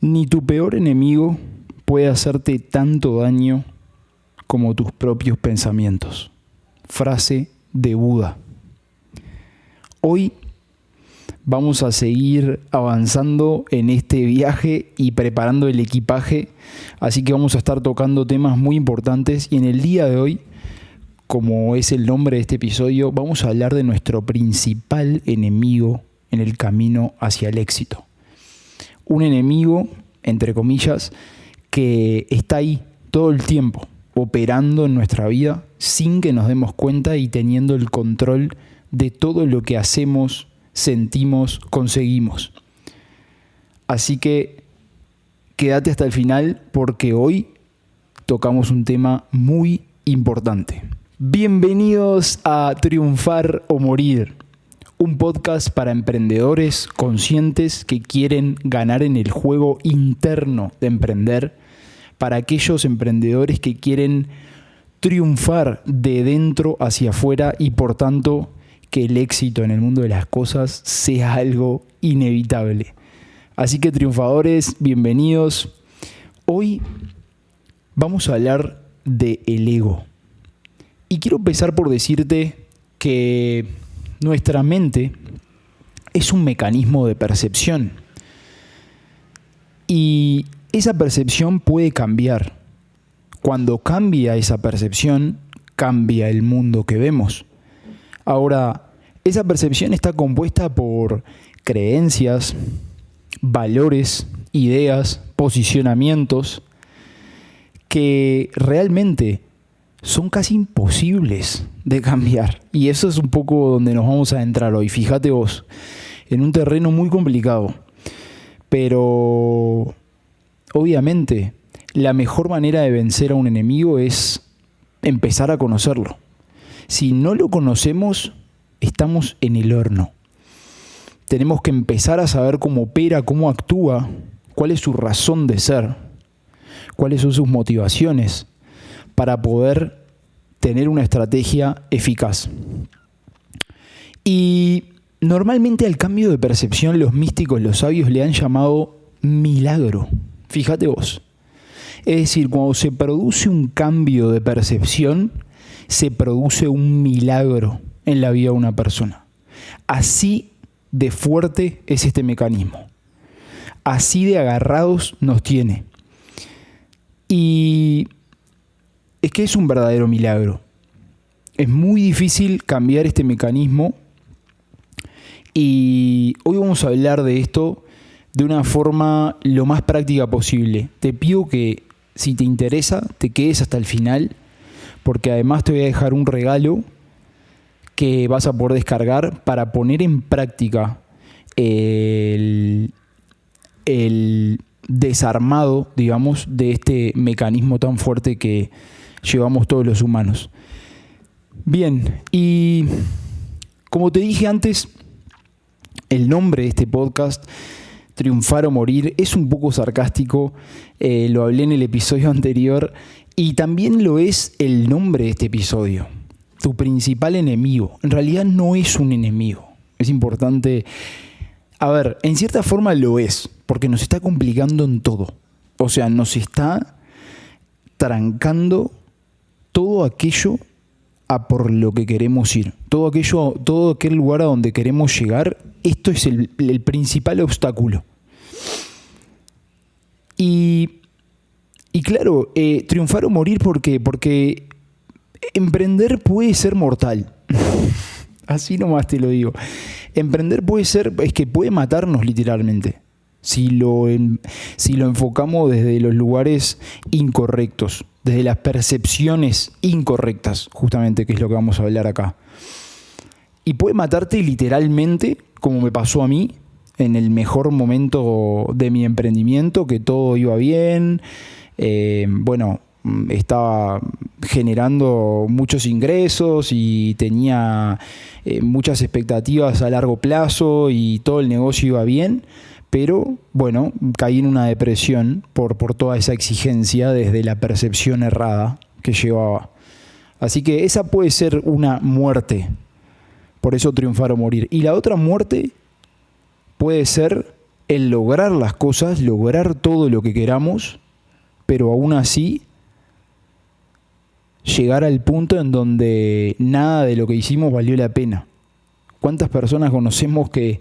Ni tu peor enemigo puede hacerte tanto daño como tus propios pensamientos. Frase de Buda. Hoy vamos a seguir avanzando en este viaje y preparando el equipaje, así que vamos a estar tocando temas muy importantes y en el día de hoy, como es el nombre de este episodio, vamos a hablar de nuestro principal enemigo en el camino hacia el éxito. Un enemigo, entre comillas, que está ahí todo el tiempo, operando en nuestra vida sin que nos demos cuenta y teniendo el control de todo lo que hacemos, sentimos, conseguimos. Así que quédate hasta el final porque hoy tocamos un tema muy importante. Bienvenidos a Triunfar o Morir, un podcast para emprendedores conscientes que quieren ganar en el juego interno de emprender, para aquellos emprendedores que quieren triunfar de dentro hacia afuera y por tanto que el éxito en el mundo de las cosas sea algo inevitable. Así que triunfadores, bienvenidos. Hoy vamos a hablar de el ego. Y quiero empezar por decirte que nuestra mente es un mecanismo de percepción. Y esa percepción puede cambiar. Cuando cambia esa percepción, cambia el mundo que vemos. Ahora, esa percepción está compuesta por creencias, valores, ideas, posicionamientos que realmente son casi imposibles de cambiar. Y eso es un poco donde nos vamos a entrar hoy. Fíjate vos, en un terreno muy complicado. Pero obviamente la mejor manera de vencer a un enemigo es empezar a conocerlo. Si no lo conocemos, estamos en el horno. Tenemos que empezar a saber cómo opera, cómo actúa, cuál es su razón de ser, cuáles son sus motivaciones, para poder tener una estrategia eficaz. Y normalmente al cambio de percepción los místicos, los sabios le han llamado milagro. Fíjate vos. Es decir, cuando se produce un cambio de percepción, se produce un milagro en la vida de una persona. Así de fuerte es este mecanismo. Así de agarrados nos tiene. Y es que es un verdadero milagro. Es muy difícil cambiar este mecanismo y hoy vamos a hablar de esto de una forma lo más práctica posible. Te pido que si te interesa te quedes hasta el final porque además te voy a dejar un regalo que vas a poder descargar para poner en práctica el desarmado, digamos, de este mecanismo tan fuerte que llevamos todos los humanos. Bien, y como te dije antes, el nombre de este podcast, Triunfar o Morir, es un poco sarcástico, lo hablé en el episodio anterior, y también lo es el nombre de este episodio, tu principal enemigo. En realidad no es un enemigo, es importante. A ver, en cierta forma lo es, porque nos está complicando en todo. O sea, nos está trancando todo aquello a por lo que queremos ir. Todo aquel lugar a donde queremos llegar, esto es el principal obstáculo. Y claro, triunfar o morir, ¿por qué? Porque emprender puede ser mortal. Así nomás te lo digo. Emprender es que puede matarnos literalmente. Si lo enfocamos desde los lugares incorrectos, desde las percepciones incorrectas, justamente, que es lo que vamos a hablar acá. Y puede matarte literalmente, como me pasó a mí, en el mejor momento de mi emprendimiento, que todo iba bien, estaba generando muchos ingresos y tenía muchas expectativas a largo plazo y todo el negocio iba bien. Pero, bueno, caí en una depresión por toda esa exigencia desde la percepción errada que llevaba. Así que esa puede ser una muerte. Por eso triunfar o morir. Y la otra muerte puede ser el lograr las cosas, lograr todo lo que queramos, pero aún así llegar al punto en donde nada de lo que hicimos valió la pena. ¿Cuántas personas conocemos que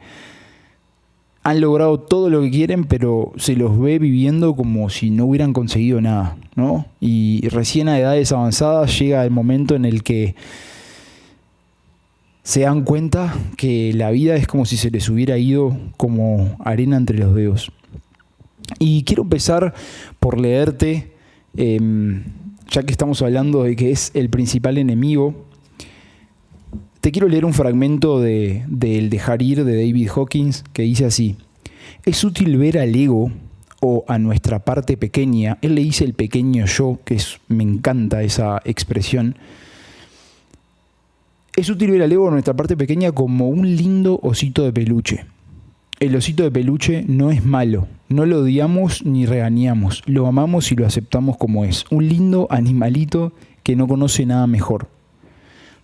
han logrado todo lo que quieren, pero se los ve viviendo como si no hubieran conseguido nada, ¿no? Y recién a edades avanzadas llega el momento en el que se dan cuenta que la vida es como si se les hubiera ido como arena entre los dedos. Y quiero empezar por leerte, ya que estamos hablando de que es el principal enemigo, te quiero leer un fragmento de El dejar ir de David Hawkins que dice así: es útil ver al ego o a nuestra parte pequeña, él le dice el pequeño yo, me encanta esa expresión. Es útil ver al ego o a nuestra parte pequeña como un lindo osito de peluche. El osito de peluche no es malo, no lo odiamos ni regañamos, lo amamos y lo aceptamos como es. Un lindo animalito que no conoce nada mejor.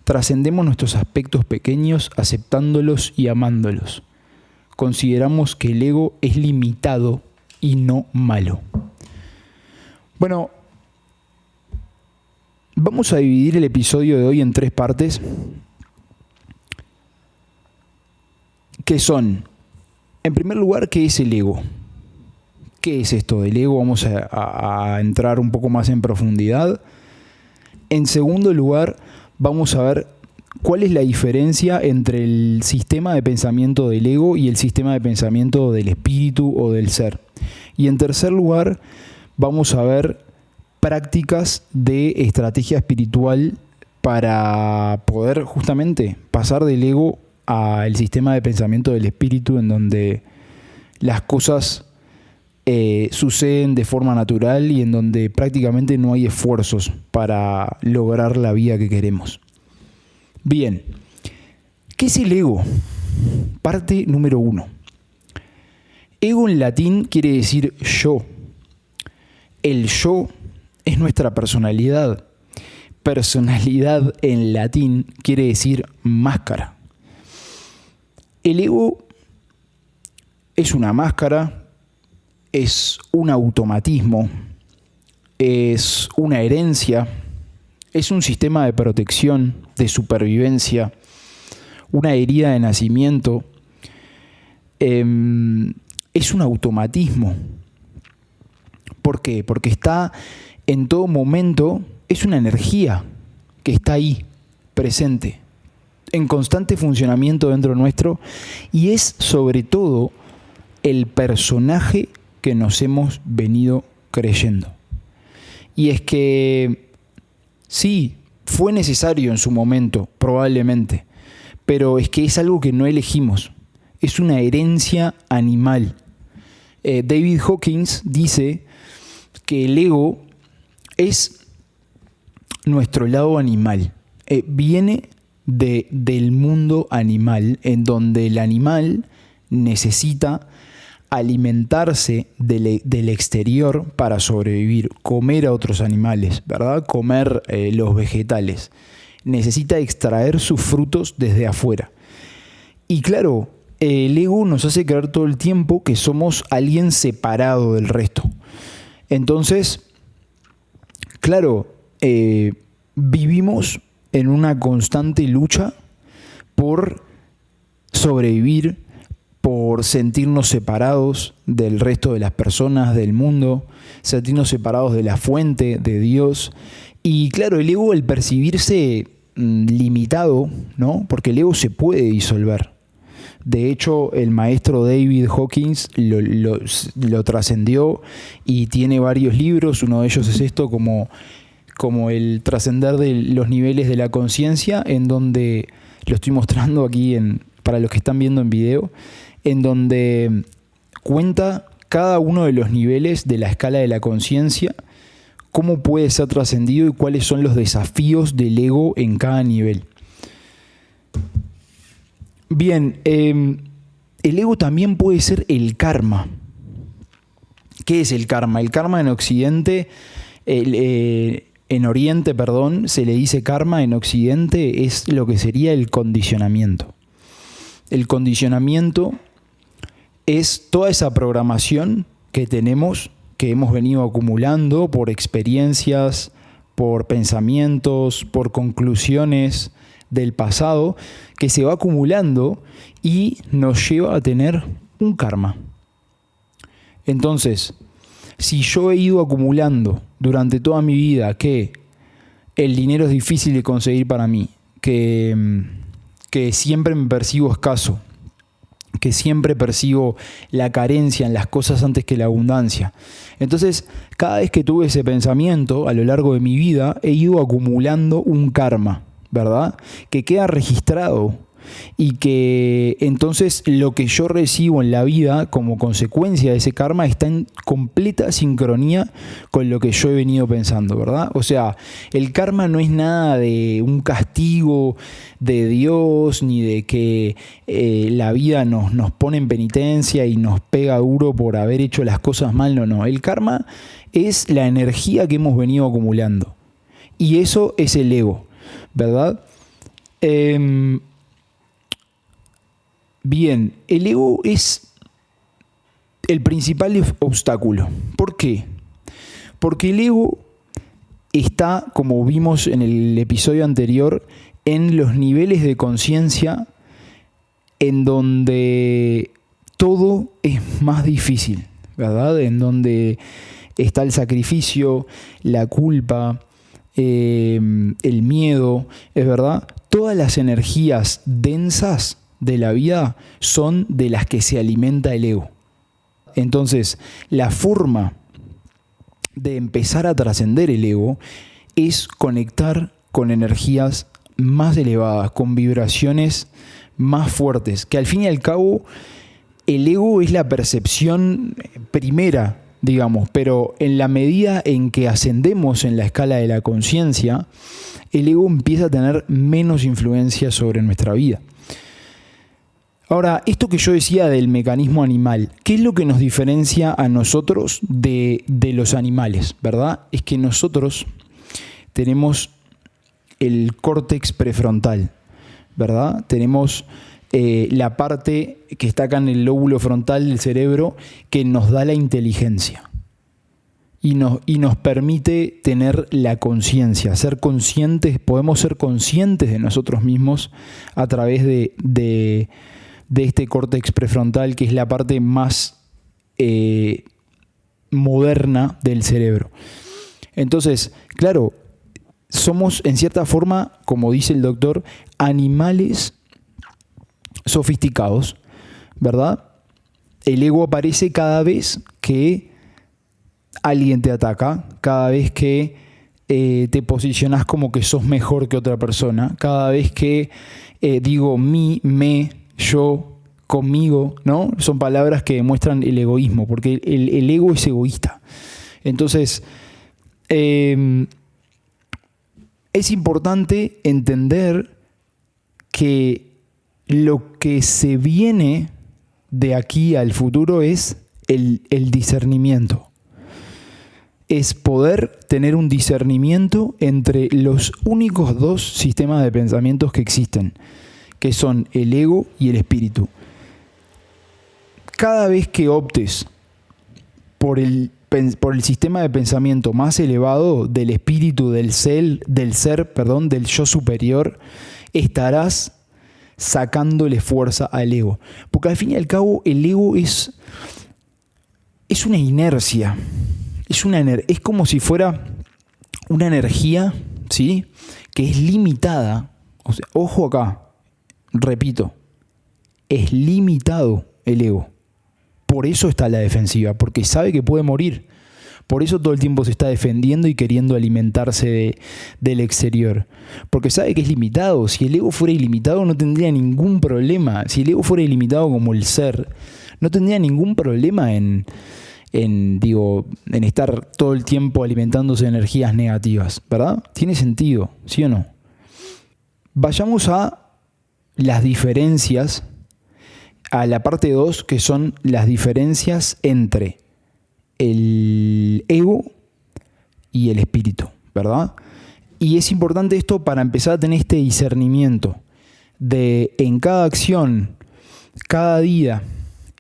Trascendemos nuestros aspectos pequeños aceptándolos y amándolos. Consideramos que el ego es limitado y no malo. Bueno, vamos a dividir el episodio de hoy en 3 partes, que son, en primer lugar, ¿qué es el ego? ¿Qué es esto del ego? Vamos a entrar un poco más en profundidad. En segundo lugar, vamos a ver cuál es la diferencia entre el sistema de pensamiento del ego y el sistema de pensamiento del espíritu o del ser. Y en tercer lugar, vamos a ver prácticas de estrategia espiritual para poder justamente pasar del ego al sistema de pensamiento del espíritu, en donde las cosas suceden de forma natural y en donde prácticamente no hay esfuerzos para lograr la vida que queremos. Bien, ¿qué es el ego? Parte número 1. Ego en latín quiere decir yo. El yo es nuestra personalidad. Personalidad en latín quiere decir máscara. El ego es una máscara, es un automatismo, es una herencia, es un sistema de protección, de supervivencia, una herida de nacimiento, es un automatismo. ¿Por qué? Porque está en todo momento, es una energía que está ahí, presente, en constante funcionamiento dentro nuestro, y es sobre todo el personaje que nos hemos venido creyendo. Y es que sí, fue necesario en su momento, probablemente, pero es que es algo que no elegimos, es una herencia animal. David Hawkins dice que el ego es nuestro lado animal, viene del mundo animal, en donde el animal necesita alimentarse del exterior para sobrevivir, comer a otros animales, ¿verdad? Comer los vegetales. Necesita extraer sus frutos desde afuera. Y claro, el ego nos hace creer todo el tiempo que somos alguien separado del resto. Entonces, claro, vivimos en una constante lucha por sobrevivir, por sentirnos separados del resto de las personas, del mundo, sentirnos separados de la fuente, de Dios. Y claro, el ego, al percibirse limitado, ¿no? Porque el ego se puede disolver. De hecho, el maestro David Hawkins lo trascendió y tiene varios libros. Uno de ellos es esto, como el trascender de los niveles de la conciencia, en donde lo estoy mostrando aquí para los que están viendo en video, en donde cuenta cada uno de los niveles de la escala de la conciencia, cómo puede ser trascendido y cuáles son los desafíos del ego en cada nivel. Bien, el ego también puede ser el karma. ¿Qué es el karma? El karma en Occidente, en Oriente, se le dice karma. En Occidente es lo que sería el condicionamiento. El condicionamiento es toda esa programación que tenemos, que hemos venido acumulando por experiencias, por pensamientos, por conclusiones del pasado, que se va acumulando y nos lleva a tener un karma. Entonces, si yo he ido acumulando durante toda mi vida que el dinero es difícil de conseguir para mí, que siempre me percibo escaso, que siempre percibo la carencia en las cosas antes que la abundancia. Entonces, cada vez que tuve ese pensamiento a lo largo de mi vida, he ido acumulando un karma, ¿verdad? Que queda registrado y que entonces lo que yo recibo en la vida como consecuencia de ese karma está en completa sincronía con lo que yo he venido pensando, ¿verdad? O sea, el karma no es nada de un castigo de Dios ni de que la vida nos pone en penitencia y nos pega duro por haber hecho las cosas mal, no. El karma es la energía que hemos venido acumulando y eso es el ego, ¿verdad? Bien, el ego es el principal obstáculo. ¿Por qué? Porque el ego está, como vimos en el episodio anterior, en los niveles de conciencia en donde todo es más difícil, ¿verdad? En donde está el sacrificio, la culpa, el miedo, ¿es verdad? Todas las energías densas de la vida son de las que se alimenta el ego. Entonces, la forma de empezar a trascender el ego es conectar con energías más elevadas, con vibraciones más fuertes, que al fin y al cabo el ego es la percepción primera, digamos, pero en la medida en que ascendemos en la escala de la conciencia, el ego empieza a tener menos influencia sobre nuestra vida. Ahora, esto que yo decía del mecanismo animal, ¿qué es lo que nos diferencia a nosotros de los animales, verdad? Es que nosotros tenemos el córtex prefrontal, ¿verdad? Tenemos la parte que está acá en el lóbulo frontal del cerebro que nos da la inteligencia y nos permite tener la conciencia, ser conscientes, podemos ser conscientes de nosotros mismos a través de este córtex prefrontal, que es la parte más moderna del cerebro. Entonces, claro, somos en cierta forma, como dice el doctor, animales sofisticados, ¿verdad? El ego aparece cada vez que alguien te ataca, cada vez que te posicionas como que sos mejor que otra persona, cada vez que digo mí, me, yo, conmigo, ¿no? Son palabras que demuestran el egoísmo, porque el ego es egoísta. Entonces, es importante entender que lo que se viene de aquí al futuro es el discernimiento. Es poder tener un discernimiento entre los únicos dos sistemas de pensamientos que existen, que son el ego y el espíritu. Cada vez que optes por el sistema de pensamiento más elevado del espíritu, del ser, del yo superior, estarás sacándole fuerza al ego. Porque al fin y al cabo el ego es una inercia. Es como si fuera una energía, ¿sí?, que es limitada. O sea, ojo acá, repito, es limitado el ego. Por eso está a la defensiva, porque sabe que puede morir. Por eso todo el tiempo se está defendiendo y queriendo alimentarse del exterior. Porque sabe que es limitado. Si el ego fuera ilimitado no tendría ningún problema. Si el ego fuera ilimitado como el ser, no tendría ningún problema en estar todo el tiempo alimentándose de energías negativas, ¿verdad? Tiene sentido, ¿sí o no? Vayamos a las diferencias, a la parte 2, que son las diferencias entre el ego y el espíritu, ¿verdad? Y es importante esto para empezar a tener este discernimiento de en cada acción, cada día,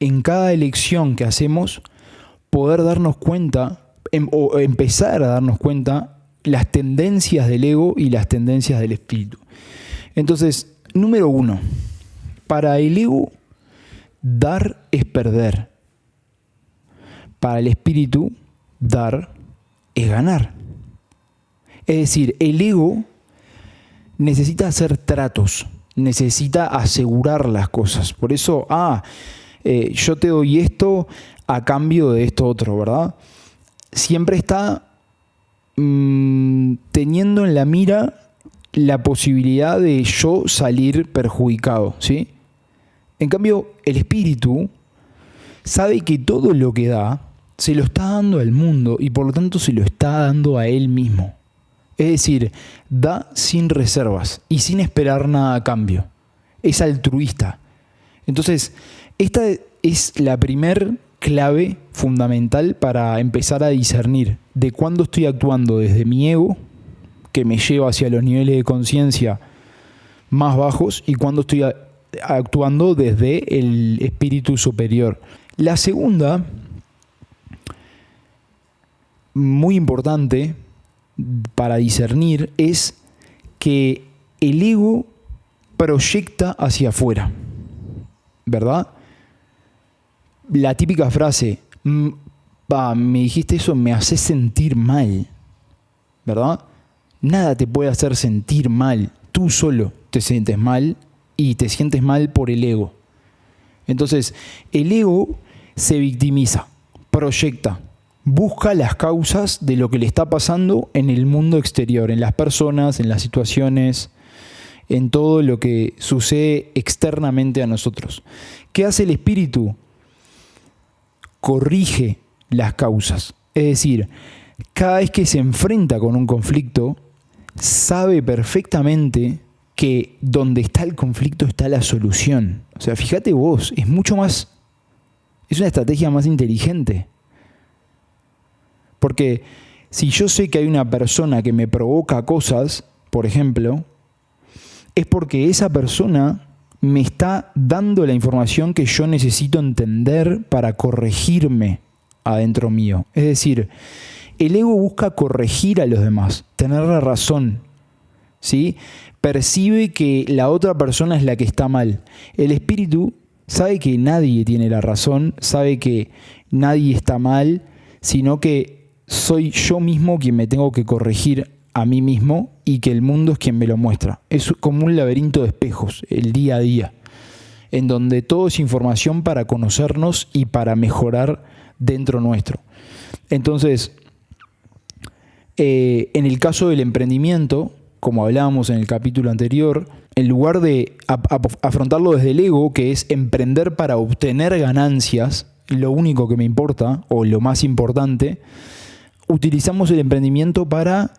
en cada elección que hacemos, poder darnos cuenta o empezar a darnos cuenta las tendencias del ego y las tendencias del espíritu. Entonces, número 1, para el ego, dar es perder. Para el espíritu, dar es ganar. Es decir, el ego necesita hacer tratos, necesita asegurar las cosas. Por eso, yo te doy esto a cambio de esto otro, ¿verdad? Siempre está teniendo en la mira la posibilidad de yo salir perjudicado, ¿sí? En cambio, el espíritu sabe que todo lo que da se lo está dando al mundo y por lo tanto se lo está dando a él mismo. Es decir, da sin reservas y sin esperar nada a cambio. Es altruista. Entonces, esta es la primer clave fundamental para empezar a discernir de cuándo estoy actuando desde mi ego, que me lleva hacia los niveles de conciencia más bajos, y cuándo estoy actuando desde el espíritu superior. La segunda, muy importante para discernir, es que el ego proyecta hacia afuera, ¿verdad? La típica frase, me dijiste eso, me hace sentir mal, ¿verdad? Nada te puede hacer sentir mal, tú solo te sientes mal y te sientes mal por el ego. Entonces, el ego se victimiza, proyecta, busca las causas de lo que le está pasando en el mundo exterior, en las personas, en las situaciones, en todo lo que sucede externamente a nosotros. ¿Qué hace el espíritu? Corrige las causas. Es decir, cada vez que se enfrenta con un conflicto, sabe perfectamente que donde está el conflicto está la solución. O sea, fíjate vos, es una estrategia más inteligente. Porque si yo sé que hay una persona que me provoca cosas, por ejemplo, es porque esa persona me está dando la información que yo necesito entender para corregirme adentro mío. Es decir, el ego busca corregir a los demás, tener la razón, ¿sí? Percibe que la otra persona es la que está mal. El espíritu sabe que nadie tiene la razón, sabe que nadie está mal, sino que soy yo mismo quien me tengo que corregir a mí mismo y que el mundo es quien me lo muestra. Es como un laberinto de espejos, el día a día, en donde todo es información para conocernos y para mejorar dentro nuestro. Entonces, en el caso del emprendimiento, como hablábamos en el capítulo anterior, en lugar de afrontarlo desde el ego, que es emprender para obtener ganancias, lo único que me importa, o lo más importante, utilizamos el emprendimiento para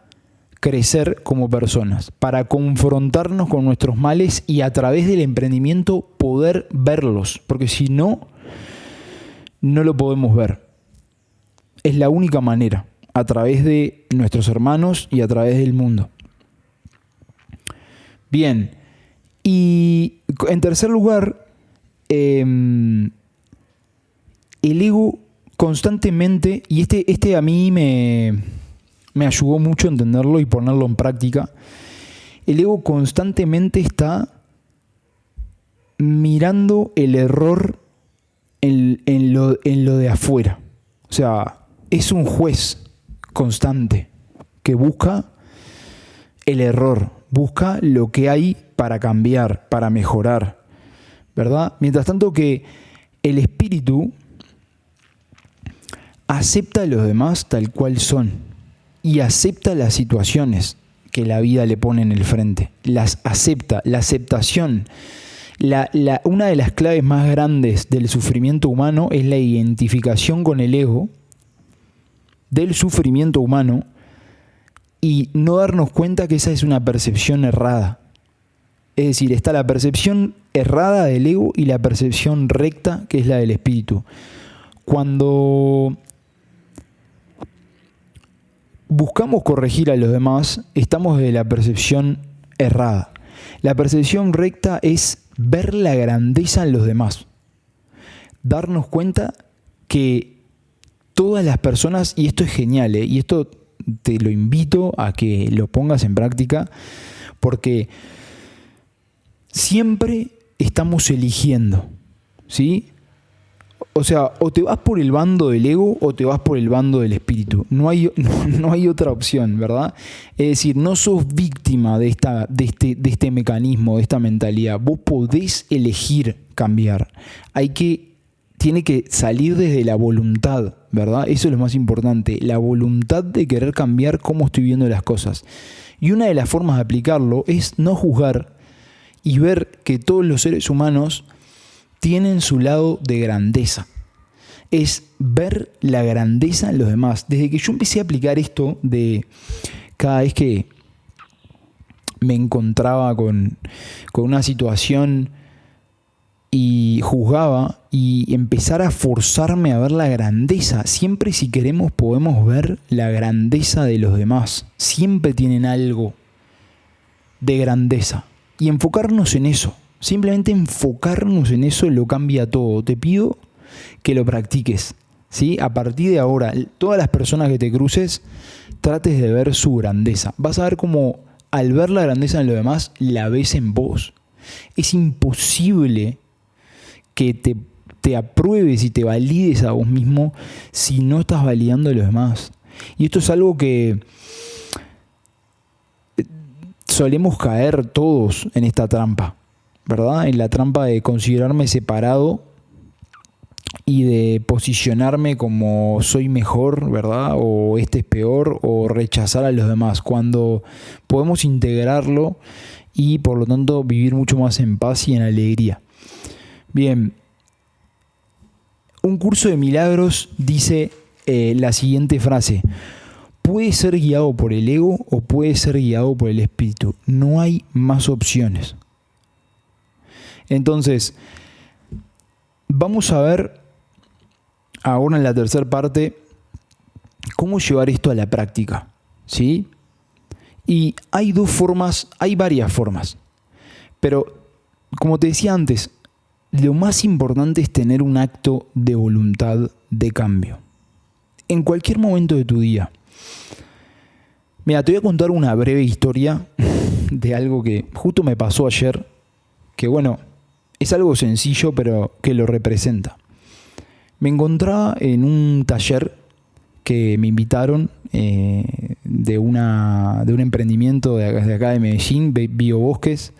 crecer como personas, para confrontarnos con nuestros males y a través del emprendimiento poder verlos, porque si no, no lo podemos ver. Es la única manera, a través de nuestros hermanos y a través del mundo. Bien, y en tercer lugar, el ego constantemente, y este a mí me ayudó mucho a entenderlo y ponerlo en práctica, el ego constantemente está mirando el error en lo de afuera. O sea, es un juez constante que busca el error, busca lo que hay para cambiar, para mejorar, ¿verdad? Mientras tanto que el espíritu acepta a los demás tal cual son y acepta las situaciones que la vida le pone en el frente. Las acepta. La aceptación, una de las claves más grandes del sufrimiento humano es la identificación con el ego del sufrimiento humano y no darnos cuenta que esa es una percepción errada. Es decir, está la percepción errada del ego y la percepción recta, que es la del espíritu. Cuando buscamos corregir a los demás, estamos de la percepción errada. La percepción recta es ver la grandeza en los demás. darnos cuenta que todas las personas, y esto es genial, y esto te lo invito a que lo pongas en práctica, porque siempre estamos eligiendo, ¿sí? O sea, o te vas por el bando del ego o te vas por el bando del espíritu. No hay otra opción, ¿verdad? Es decir, no sos víctima de este mecanismo, de esta mentalidad. Vos podés elegir cambiar. Tiene que salir desde la voluntad, ¿verdad? Eso es lo más importante. La voluntad de querer cambiar cómo estoy viendo las cosas. Y una de las formas de aplicarlo es no juzgar y ver que todos los seres humanos tienen su lado de grandeza. Es ver la grandeza en los demás. Desde que yo empecé a aplicar esto de cada vez que me encontraba con una situación y juzgaba y empezar a forzarme a ver la grandeza. Siempre, si queremos, podemos ver la grandeza de los demás. Siempre tienen algo de grandeza. Y enfocarnos en eso. Simplemente enfocarnos en eso lo cambia todo. Te pido que lo practiques, ¿sí? A partir de ahora, todas las personas que te cruces, trates de ver su grandeza. Vas a ver cómo al ver la grandeza en los demás, la ves en vos. Es imposible que te apruebes y te valides a vos mismo si no estás validando a los demás. Y esto es algo que solemos caer todos en esta trampa, ¿verdad? En la trampa de considerarme separado y de posicionarme como soy mejor, ¿verdad? O este es peor, o rechazar a los demás, cuando podemos integrarlo y por lo tanto vivir mucho más en paz y en alegría. Bien, un curso de milagros dice la siguiente frase: puede ser guiado por el ego o puede ser guiado por el espíritu. No hay más opciones. Entonces, vamos a ver ahora en la tercera parte cómo llevar esto a la práctica, ¿sí? Y hay varias formas. Pero, como te decía antes, lo más importante es tener un acto de voluntad de cambio. En cualquier momento de tu día. Mira, te voy a contar una breve historia de algo que justo me pasó ayer, que bueno, es algo sencillo, pero que lo representa. Me encontraba en un taller que me invitaron de un emprendimiento de acá de Medellín, Biobosques.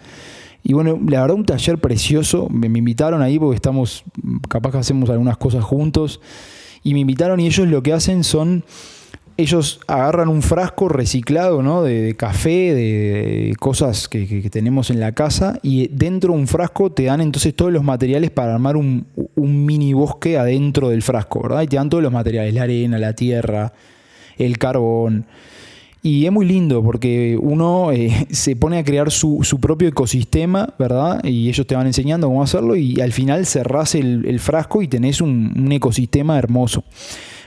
Y bueno, la verdad, un taller precioso. Me invitaron ahí porque capaz que hacemos algunas cosas juntos. Y me invitaron y ellos lo que hacen ellos agarran un frasco reciclado, ¿no? de café, de cosas que tenemos en la casa, y dentro de un frasco te dan entonces todos los materiales para armar un mini bosque adentro del frasco, ¿verdad? Y te dan todos los materiales, la arena, la tierra, el carbón. Y es muy lindo porque uno se pone a crear su propio ecosistema, ¿verdad? Y ellos te van enseñando cómo hacerlo y al final cerrás el frasco y tenés un ecosistema hermoso.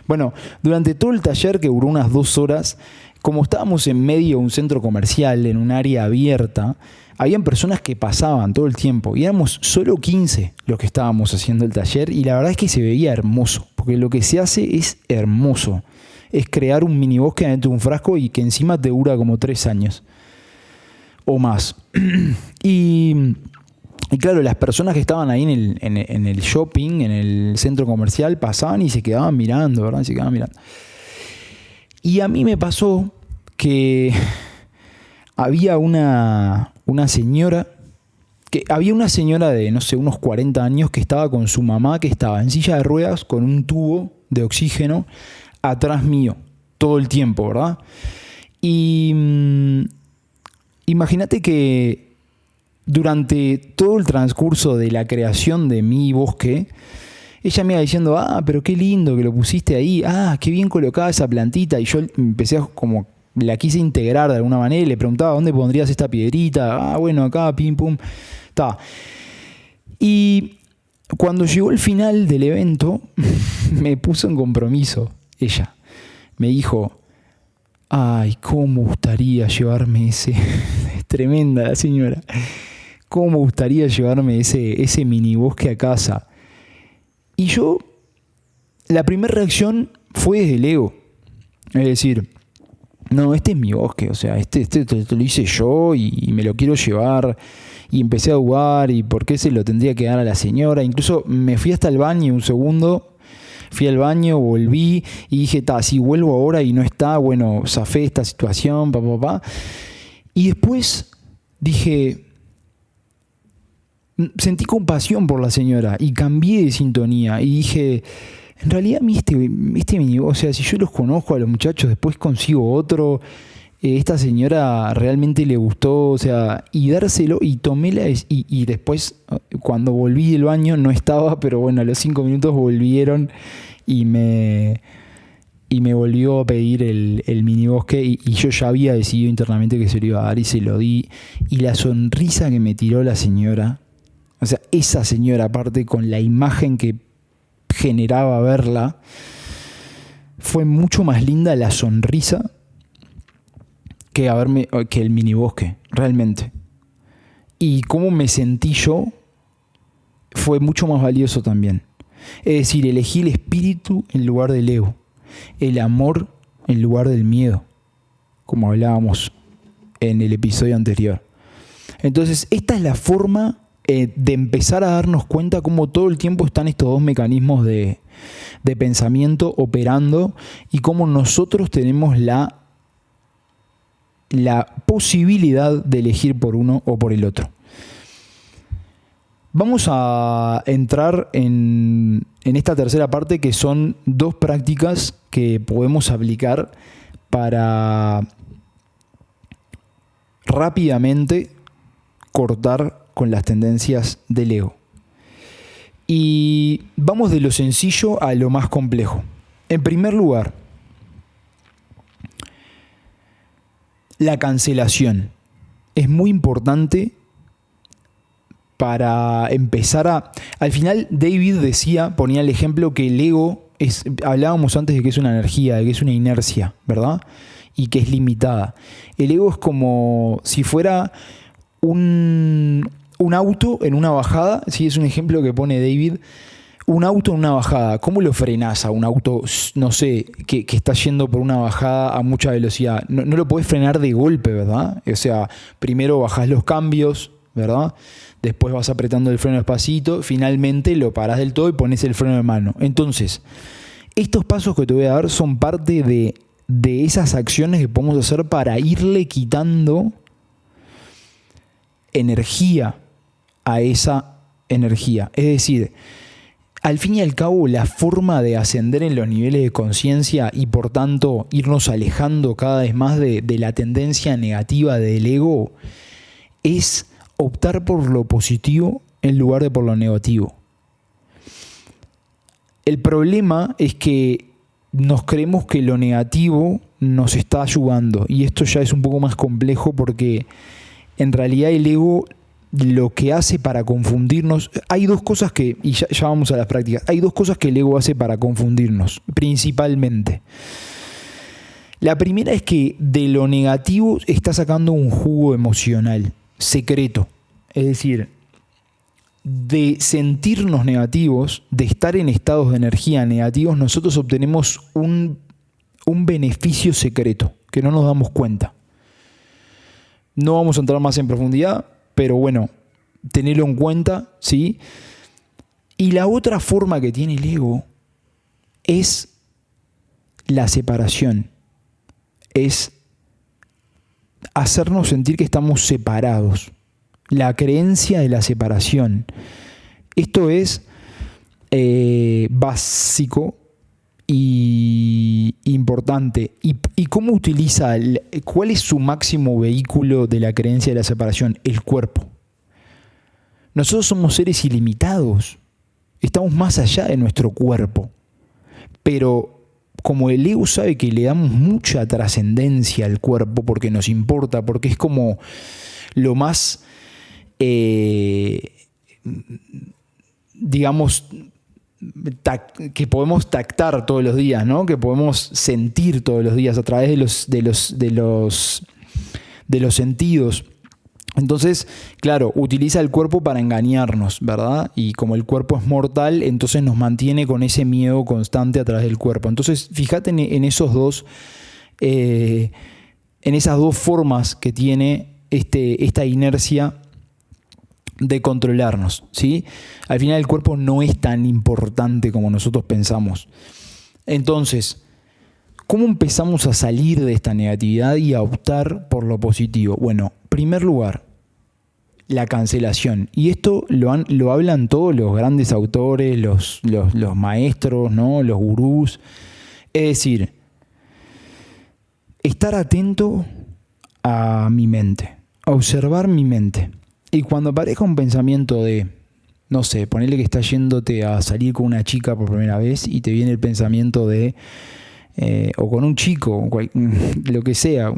Bueno, durante todo el taller, que duró unas 2 horas, como estábamos en medio de un centro comercial, en un área abierta, habían personas que pasaban todo el tiempo y éramos solo 15 los que estábamos haciendo el taller y la verdad es que se veía hermoso, porque lo que se hace es hermoso. Es crear un minibosque dentro de un frasco y que encima te dura como 3 años o más. Y claro, las personas que estaban ahí en el shopping, en el centro comercial, pasaban y se quedaban mirando, ¿verdad? Se quedaban mirando. Y a mí me pasó que había una señora de, no sé, unos 40 años que estaba con su mamá, que estaba en silla de ruedas con un tubo de oxígeno atrás mío todo el tiempo, ¿verdad? Y imagínate que durante todo el transcurso de la creación de mi bosque, ella me iba diciendo, pero qué lindo que lo pusiste ahí, qué bien colocada esa plantita, y yo empecé la quise integrar de alguna manera y le preguntaba, ¿dónde pondrías esta piedrita? Bueno, acá, pim, pum, ta. Y cuando llegó el final del evento, me puso en compromiso. Ella me dijo, cómo me gustaría llevarme ese... Es tremenda la señora. Cómo me gustaría llevarme ese mini bosque a casa. Y yo, la primera reacción fue desde el ego. Es decir, no, este es mi bosque, o sea, este lo hice yo y me lo quiero llevar. Y empecé a dudar, y por qué se lo tendría que dar a la señora. Incluso me fui hasta el baño un segundo, fui al baño, volví y dije, si vuelvo ahora y no está, bueno, zafé esta situación, Y después dije, sentí compasión por la señora y cambié de sintonía y dije, en realidad a mí o sea, si yo los conozco a los muchachos, después consigo otro, esta señora realmente le gustó, o sea, y dárselo, y tomé y después cuando volví del baño no estaba, pero bueno, a los 5 minutos volvieron y me volvió a pedir el minibosque y yo ya había decidido internamente que se lo iba a dar y se lo di. Y la sonrisa que me tiró la señora, o sea, esa señora aparte con la imagen que generaba verla, fue mucho más linda la sonrisa que el minibosque, realmente. Y cómo me sentí yo fue mucho más valioso también. Es decir, elegí el espíritu en lugar del ego, el amor en lugar del miedo, como hablábamos en el episodio anterior. Entonces, esta es la forma de empezar a darnos cuenta cómo todo el tiempo están estos dos mecanismos de pensamiento operando y cómo nosotros tenemos la posibilidad de elegir por uno o por el otro. Vamos a entrar en esta tercera parte, que son 2 prácticas que podemos aplicar para rápidamente cortar con las tendencias del ego. Y vamos de lo sencillo a lo más complejo. En primer lugar, la cancelación. Es muy importante para empezar al final, David ponía el ejemplo que el ego hablábamos antes de que es una energía, de que es una inercia, ¿verdad? Y que es limitada. El ego es como si fuera un auto en una bajada, sí, es un ejemplo que pone David. Un auto en una bajada, ¿cómo lo frenás a un auto, no sé, que está yendo por una bajada a mucha velocidad? No lo podés frenar de golpe, ¿verdad? O sea, primero bajás los cambios, ¿verdad? Después vas apretando el freno despacito, finalmente lo parás del todo y pones el freno de mano. Entonces, estos pasos que te voy a dar son parte de esas acciones que podemos hacer para irle quitando energía a esa energía. Es decir, al fin y al cabo, la forma de ascender en los niveles de conciencia y por tanto irnos alejando cada vez más de la tendencia negativa del ego es optar por lo positivo en lugar de por lo negativo. El problema es que nos creemos que lo negativo nos está ayudando, y esto ya es un poco más complejo porque en realidad el ego lo que hace para confundirnos, hay 2 cosas y ya vamos a las prácticas, hay 2 cosas que el ego hace para confundirnos, principalmente. La primera es que de lo negativo está sacando un jugo emocional, secreto. Es decir, de sentirnos negativos, de estar en estados de energía negativos, nosotros obtenemos un beneficio secreto que no nos damos cuenta. No vamos a entrar más en profundidad, pero bueno, tenerlo en cuenta, ¿sí? Y la otra forma que tiene el ego es la separación. Es hacernos sentir que estamos separados. La creencia de la separación. Esto es básico y importante. ¿Y cómo utiliza? ¿Cuál es su máximo vehículo de la creencia de la separación? El cuerpo. Nosotros somos seres ilimitados. Estamos más allá de nuestro cuerpo. Pero como el ego sabe que le damos mucha trascendencia al cuerpo porque nos importa, porque es como lo más, digamos, que podemos tactar todos los días, ¿no? Que podemos sentir todos los días a través de los sentidos. Entonces, claro, utiliza el cuerpo para engañarnos, ¿verdad? Y como el cuerpo es mortal, entonces nos mantiene con ese miedo constante a través del cuerpo. Entonces, fíjate en esos dos, en esas dos formas que tiene esta inercia de controlarnos, ¿sí? Al final el cuerpo no es tan importante como nosotros pensamos. Entonces, ¿cómo empezamos a salir de esta negatividad y a optar por lo positivo? Bueno, en primer lugar, la cancelación. Y esto lo hablan todos los grandes autores, los maestros, ¿no? Los gurús. Es decir, estar atento a mi mente, observar mi mente. Y cuando aparezca un pensamiento de, no sé, ponele que estás yéndote a salir con una chica por primera vez y te viene el pensamiento de, o con un chico, lo que sea,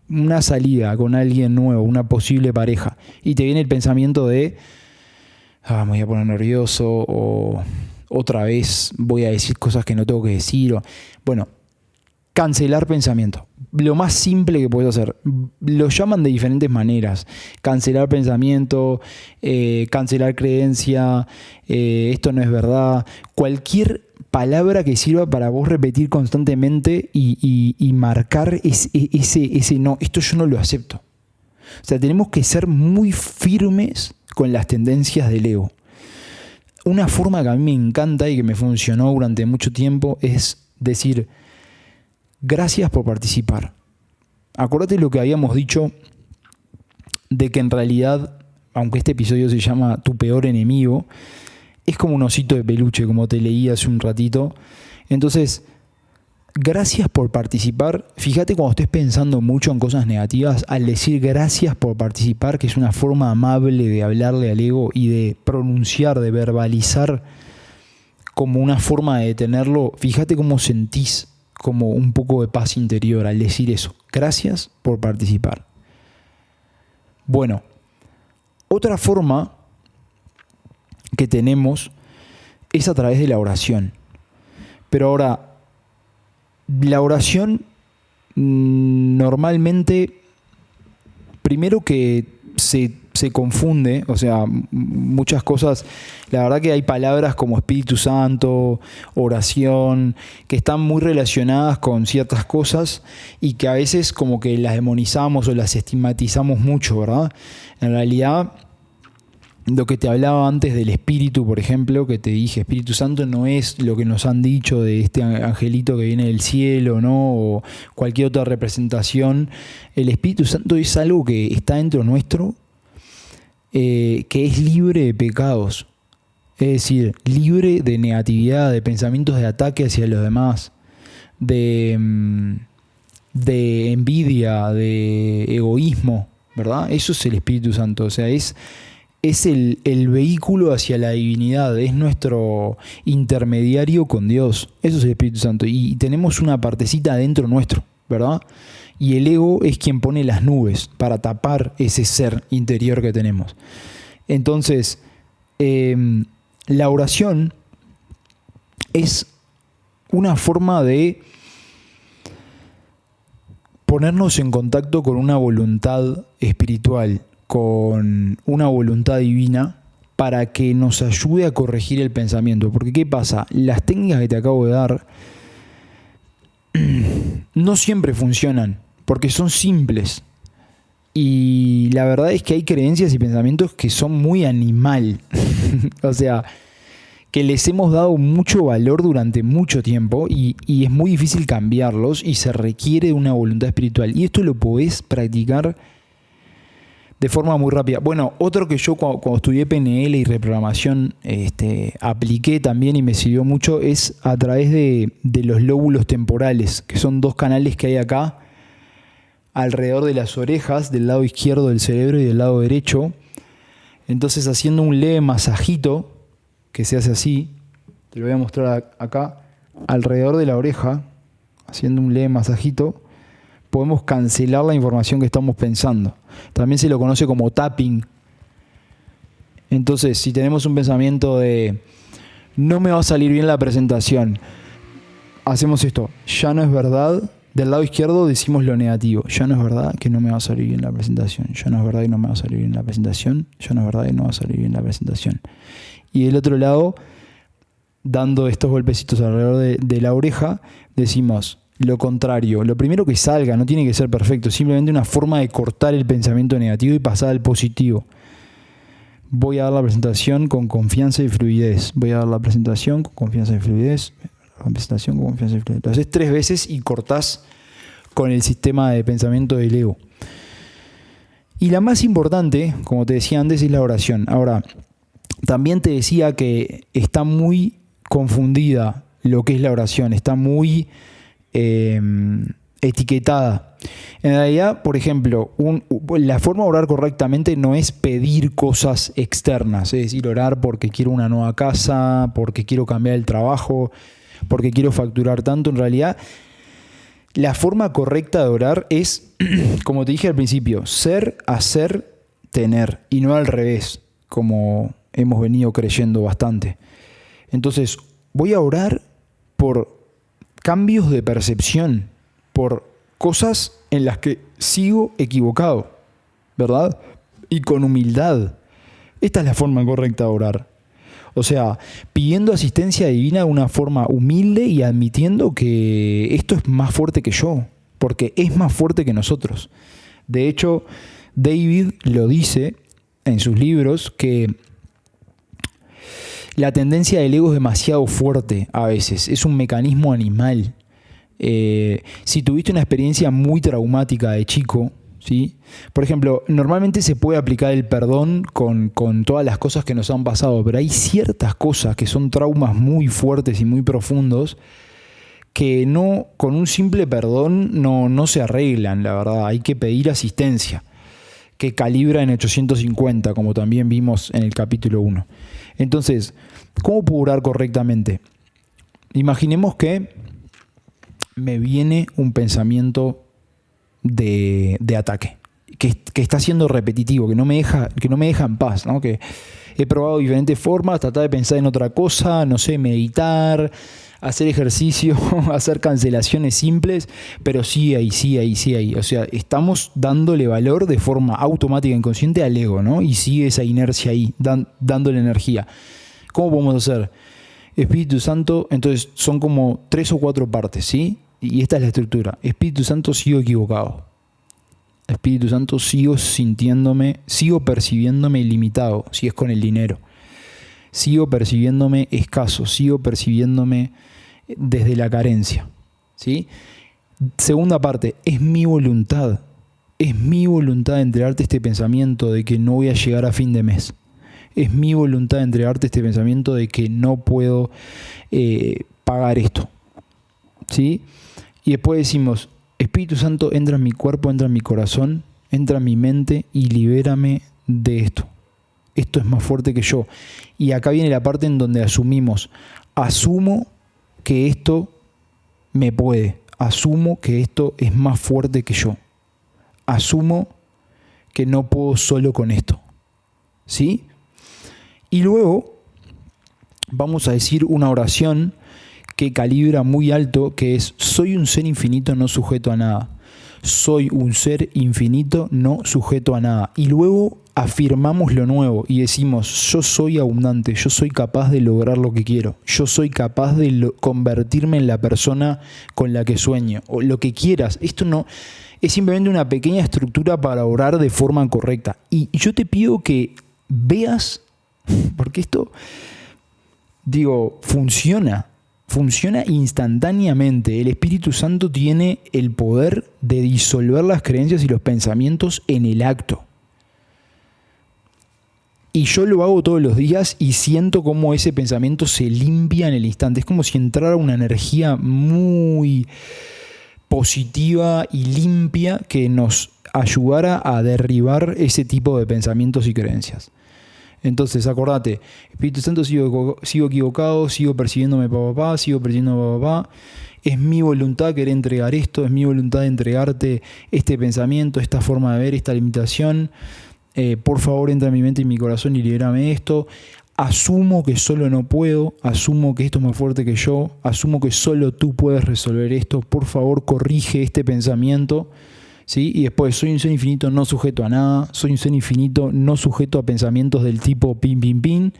una salida con alguien nuevo, una posible pareja, y te viene el pensamiento de, me voy a poner nervioso, o otra vez voy a decir cosas que no tengo que decir, bueno, cancelar pensamiento. Lo más simple que puedes hacer. Lo llaman de diferentes maneras. Cancelar pensamiento, cancelar creencia, esto no es verdad. Cualquier palabra que sirva para vos repetir constantemente y marcar ese no, esto yo no lo acepto. O sea, tenemos que ser muy firmes con las tendencias del ego. Una forma que a mí me encanta y que me funcionó durante mucho tiempo es decir, gracias por participar. Acuérdate lo que habíamos dicho de que en realidad, aunque este episodio se llama Tu peor enemigo, es como un osito de peluche, como te leí hace un ratito. Entonces, gracias por participar. Fíjate cuando estés pensando mucho en cosas negativas, al decir gracias por participar, que es una forma amable de hablarle al ego y de pronunciar, de verbalizar como una forma de detenerlo, fíjate cómo sentís como un poco de paz interior al decir eso. Gracias por participar. Bueno, otra forma que tenemos es a través de la oración. Pero ahora, la oración normalmente, primero que se confunde, o sea, muchas cosas, la verdad que hay palabras como Espíritu Santo, oración, que están muy relacionadas con ciertas cosas y que a veces como que las demonizamos o las estigmatizamos mucho, ¿verdad? En realidad, lo que te hablaba antes del Espíritu, por ejemplo, que te dije, Espíritu Santo no es lo que nos han dicho de este angelito que viene del cielo, ¿no? O cualquier otra representación. El Espíritu Santo es algo que está dentro nuestro, que es libre de pecados. Es decir, libre de negatividad, de pensamientos de ataque hacia los demás, de envidia, de egoísmo, ¿verdad? Eso es el Espíritu Santo, o sea, es el vehículo hacia la divinidad, es nuestro intermediario con Dios. Eso es el Espíritu Santo. Y tenemos una partecita dentro nuestro, ¿verdad? Y el ego es quien pone las nubes para tapar ese ser interior que tenemos. Entonces, la oración es una forma de ponernos en contacto con una voluntad espiritual, con una voluntad divina para que nos ayude a corregir el pensamiento. Porque ¿qué pasa? Las técnicas que te acabo de dar no siempre funcionan porque son simples. Y la verdad es que hay creencias y pensamientos que son muy animal. O sea, que les hemos dado mucho valor durante mucho tiempo y es muy difícil cambiarlos y se requiere una voluntad espiritual. Y esto lo podés practicar de forma muy rápida. Bueno, otro que yo cuando estudié PNL y reprogramación apliqué también y me sirvió mucho es a través de los lóbulos temporales, que son dos canales que hay acá alrededor de las orejas, del lado izquierdo del cerebro y del lado derecho. Entonces, haciendo un leve masajito, que se hace así, te lo voy a mostrar acá, alrededor de la oreja, haciendo un leve masajito, podemos cancelar la información que estamos pensando. También se lo conoce como tapping. Entonces, si tenemos un pensamiento de no me va a salir bien la presentación, hacemos esto, ya no es verdad, Del lado izquierdo decimos lo negativo. Ya no es verdad que no me va a salir bien la presentación. Ya no es verdad que no me va a salir bien la presentación. Ya no es verdad que no va a salir bien la presentación. Y del otro lado, dando estos golpecitos alrededor de la oreja, decimos lo contrario. Lo primero que salga, no tiene que ser perfecto, simplemente una forma de cortar el pensamiento negativo y pasar al positivo. Voy a dar la presentación con confianza y fluidez. Voy a dar la presentación con confianza y fluidez. La presentación con confianza y fluidez. Lo haces 3 veces y cortás con el sistema de pensamiento del ego. Y la más importante, como te decía antes, es la oración. Ahora, también te decía que está muy confundida lo que es la oración. Está muy etiquetada. En realidad, por ejemplo, la forma de orar correctamente no es pedir cosas externas, es decir, orar porque quiero una nueva casa, porque quiero cambiar el trabajo, porque quiero facturar tanto. En realidad, la forma correcta de orar es, como te dije al principio, ser, hacer, tener, y no al revés, como hemos venido creyendo bastante. Entonces, voy a orar por cambios de percepción, por cosas en las que sigo equivocado, ¿verdad? Y con humildad. Esta es la forma correcta de orar. O sea, pidiendo asistencia divina de una forma humilde y admitiendo que esto es más fuerte que yo, porque es más fuerte que nosotros. De hecho, David lo dice en sus libros que la tendencia del ego es demasiado fuerte a veces, es un mecanismo animal. Si tuviste una experiencia muy traumática de chico, ¿sí? Por ejemplo, normalmente se puede aplicar el perdón con todas las cosas que nos han pasado, pero hay ciertas cosas que son traumas muy fuertes y muy profundos que no, con un simple perdón no se arreglan, la verdad. Hay que pedir asistencia, que calibra en 850, como también vimos en el capítulo 1. Entonces, ¿cómo puedo orar correctamente? Imaginemos que me viene un pensamiento de ataque, que está siendo repetitivo, que no me deja en paz, ¿no? Que he probado diferentes formas, tratar de pensar en otra cosa, no sé, meditar, hacer ejercicio, hacer cancelaciones simples, pero sí hay. O sea, estamos dándole valor de forma automática e inconsciente al ego, ¿no? Y sigue esa inercia ahí, dándole energía. ¿Cómo podemos hacer? Espíritu Santo, entonces son como 3 o 4 partes, ¿sí? Y esta es la estructura. Espíritu Santo, sigo equivocado. Espíritu Santo, sigo percibiéndome limitado, si es con el dinero. Sigo percibiéndome escaso, sigo percibiéndome desde la carencia, ¿sí? Segunda parte, es mi voluntad entregarte este pensamiento de que no voy a llegar a fin de mes. Es mi voluntad entregarte este pensamiento de que no puedo pagar esto, ¿sí? Y después decimos, Espíritu Santo, entra en mi cuerpo, entra en mi corazón, entra en mi mente y libérame de esto. Esto es más fuerte que yo. Y acá viene la parte en donde asumo que esto me puede. Asumo que esto es más fuerte que yo. Asumo que no puedo solo con esto. ¿Sí? Y luego vamos a decir una oración que calibra muy alto, que es: soy un ser infinito no sujeto a nada. Soy un ser infinito no sujeto a nada. Y luego afirmamos lo nuevo y decimos: yo soy abundante, yo soy capaz de lograr lo que quiero, yo soy capaz de convertirme en la persona con la que sueño, o lo que quieras. Esto no es simplemente una pequeña estructura para orar de forma correcta. Y yo te pido que veas, porque esto, funciona instantáneamente. El Espíritu Santo tiene el poder de disolver las creencias y los pensamientos en el acto. Y yo lo hago todos los días y siento cómo ese pensamiento se limpia en el instante. Es como si entrara una energía muy positiva y limpia que nos ayudara a derribar ese tipo de pensamientos y creencias. Entonces, acordate, Espíritu Santo, sigo equivocado, sigo persiguiéndome sigo persiguiéndome papá. Es mi voluntad querer entregar esto, es mi voluntad de entregarte este pensamiento, esta forma de ver, esta limitación. Por favor, entra en mi mente y mi corazón y libérame de esto. asumo que solo no puedo, asumo que esto es más fuerte que yo, asumo que solo tú puedes resolver esto, por favor corrige este pensamiento, ¿sí? Y después, soy un ser infinito no sujeto a nada, soy un ser infinito no sujeto a pensamientos del tipo pin, pin, pin,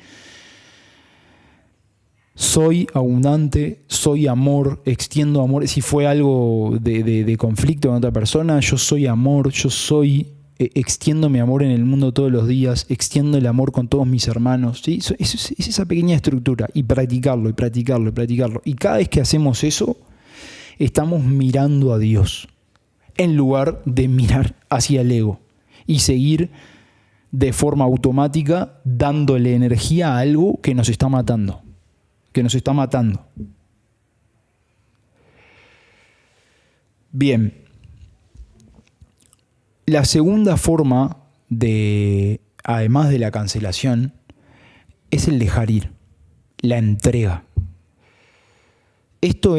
soy abundante, soy amor, extiendo amor. Si fue algo de conflicto con otra persona, yo soy amor, yo soy, extiendo mi amor en el mundo todos los días, extiendo el amor con todos mis hermanos. ¿Sí? Es esa pequeña estructura, y practicarlo, y practicarlo, y practicarlo. Y cada vez que hacemos eso, estamos mirando a Dios, en lugar de mirar hacia el ego y seguir de forma automática dándole energía a algo que nos está matando. Bien. La segunda forma además de la cancelación, es el dejar ir, la entrega. Esto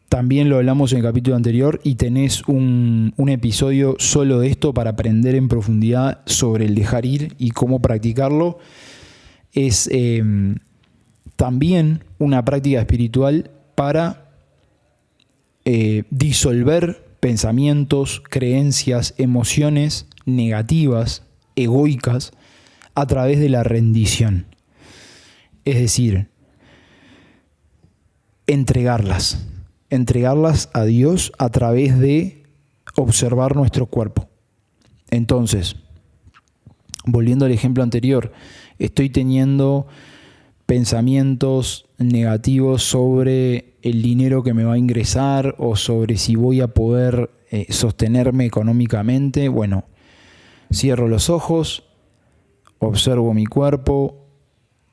también lo hablamos en el capítulo anterior y tenés un episodio solo de esto para aprender en profundidad sobre el dejar ir y cómo practicarlo. Es también una práctica espiritual para disolver pensamientos, creencias, emociones negativas, egoicas, a través de la rendición. Es decir, entregarlas a Dios a través de observar nuestro cuerpo. Entonces, volviendo al ejemplo anterior, estoy teniendo pensamientos negativos sobre el dinero que me va a ingresar o sobre si voy a poder sostenerme económicamente. Bueno, cierro los ojos, observo mi cuerpo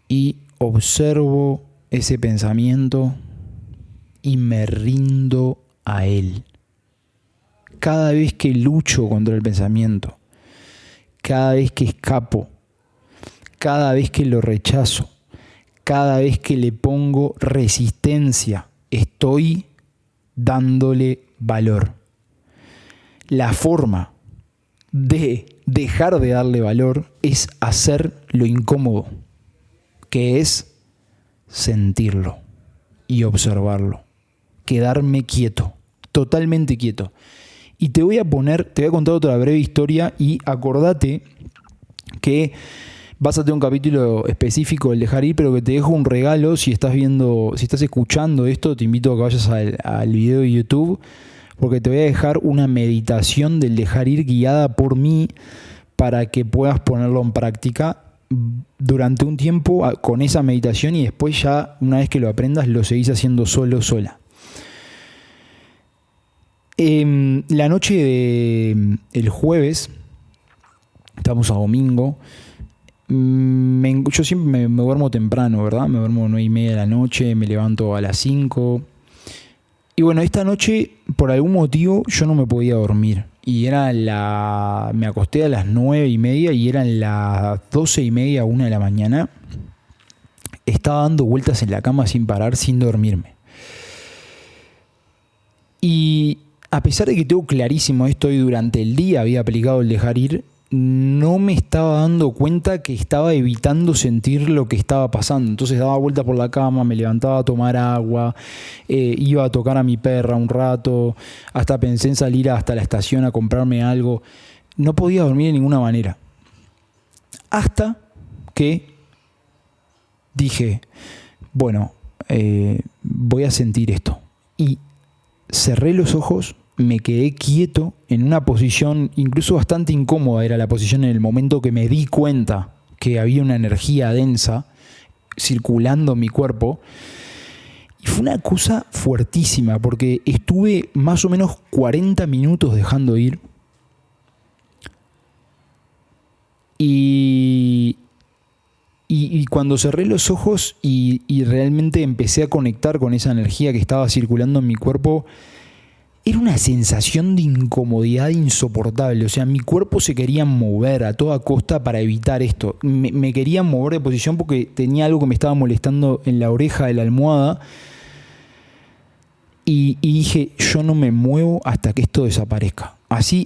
y observo ese pensamiento y me rindo a él. Cada vez que lucho contra el pensamiento, cada vez que escapo, cada vez que lo rechazo, cada vez que le pongo resistencia, estoy dándole valor. La forma de dejar de darle valor es hacer lo incómodo, que es sentirlo y observarlo, quedarme quieto, totalmente quieto. Y te voy a contar otra breve historia y acordate que vas a tener un capítulo específico del dejar ir, pero que te dejo un regalo. Si estás escuchando esto, te invito a que vayas al video de YouTube, porque te voy a dejar una meditación del dejar ir guiada por mí para que puedas ponerlo en práctica durante un tiempo con esa meditación, y después ya, una vez que lo aprendas, lo seguís haciendo sola. La noche del jueves, estamos a domingo, yo siempre me duermo temprano, ¿verdad? Me duermo a 9:30 de la noche, me levanto a las 5. Y bueno, esta noche, por algún motivo, yo no me podía dormir. Y me acosté a las 9:30 y eran las 12:30, 1 de la mañana. Estaba dando vueltas en la cama sin parar, sin dormirme. Y a pesar de que tengo clarísimo esto y durante el día había aplicado el dejar ir, no me estaba dando cuenta que estaba evitando sentir lo que estaba pasando. Entonces daba vueltas por la cama, me levantaba a tomar agua, iba a tocar a mi perra un rato, hasta pensé en salir hasta la estación a comprarme algo. No podía dormir de ninguna manera. Hasta que dije, bueno, voy a sentir esto. Y cerré los ojos, me quedé quieto en una posición incluso bastante incómoda. Era la posición en el momento que me di cuenta que había una energía densa circulando en mi cuerpo. Y fue una cosa fuertísima, porque estuve más o menos 40 minutos dejando ir. Y cuando cerré los ojos y realmente empecé a conectar con esa energía que estaba circulando en mi cuerpo, era una sensación de incomodidad insoportable. O sea, mi cuerpo se quería mover a toda costa para evitar esto. Me quería mover de posición porque tenía algo que me estaba molestando en la oreja de la almohada. y dije, yo no me muevo hasta que esto desaparezca. Así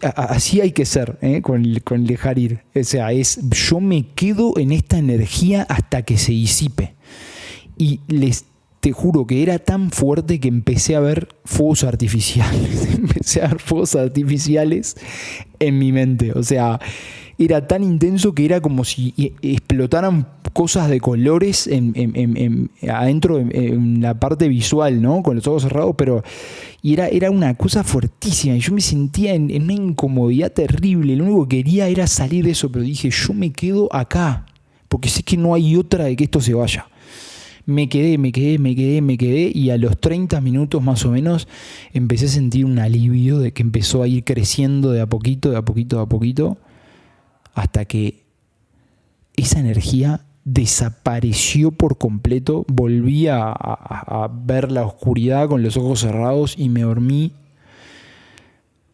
hay que ser, con el dejar ir. O sea, yo me quedo en esta energía hasta que se disipe. Y te juro que era tan fuerte que empecé a ver fuegos artificiales. Empecé a ver fuegos artificiales en mi mente. O sea, era tan intenso que era como si explotaran cosas de colores adentro en la parte visual, ¿no? Con los ojos cerrados, pero era una cosa fuertísima. Y yo me sentía en una incomodidad terrible. Lo único que quería era salir de eso, pero dije, yo me quedo acá, porque sé que no hay otra de que esto se vaya. Me quedé y a los 30 minutos más o menos empecé a sentir un alivio de que empezó a ir creciendo de a poquito, hasta que esa energía desapareció por completo. Volví a ver la oscuridad con los ojos cerrados y me dormí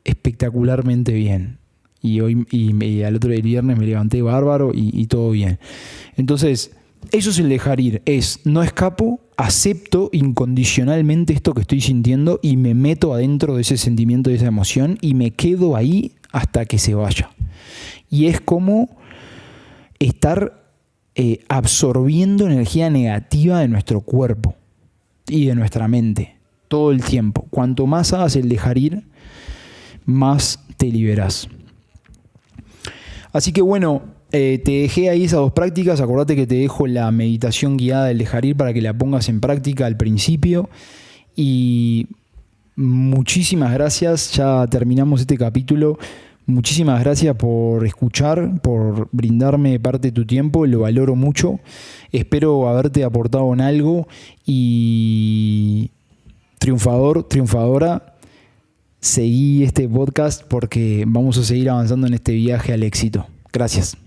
espectacularmente bien. Y al otro día, el viernes, me levanté bárbaro y todo bien. Entonces, eso es el dejar ir. No escapo, acepto incondicionalmente esto que estoy sintiendo y me meto adentro de ese sentimiento, de esa emoción, y me quedo ahí hasta que se vaya. Y es como estar absorbiendo energía negativa de nuestro cuerpo y de nuestra mente todo el tiempo. Cuanto más hagas el dejar ir, más te liberás. Así que bueno, te dejé ahí esas dos prácticas. Acordate que te dejo la meditación guiada del dejar ir para que la pongas en práctica al principio. Y muchísimas gracias. Ya terminamos este capítulo. Muchísimas gracias por escuchar, por brindarme parte de tu tiempo. Lo valoro mucho. Espero haberte aportado en algo. Y triunfador, triunfadora, seguí este podcast porque vamos a seguir avanzando en este viaje al éxito. Gracias.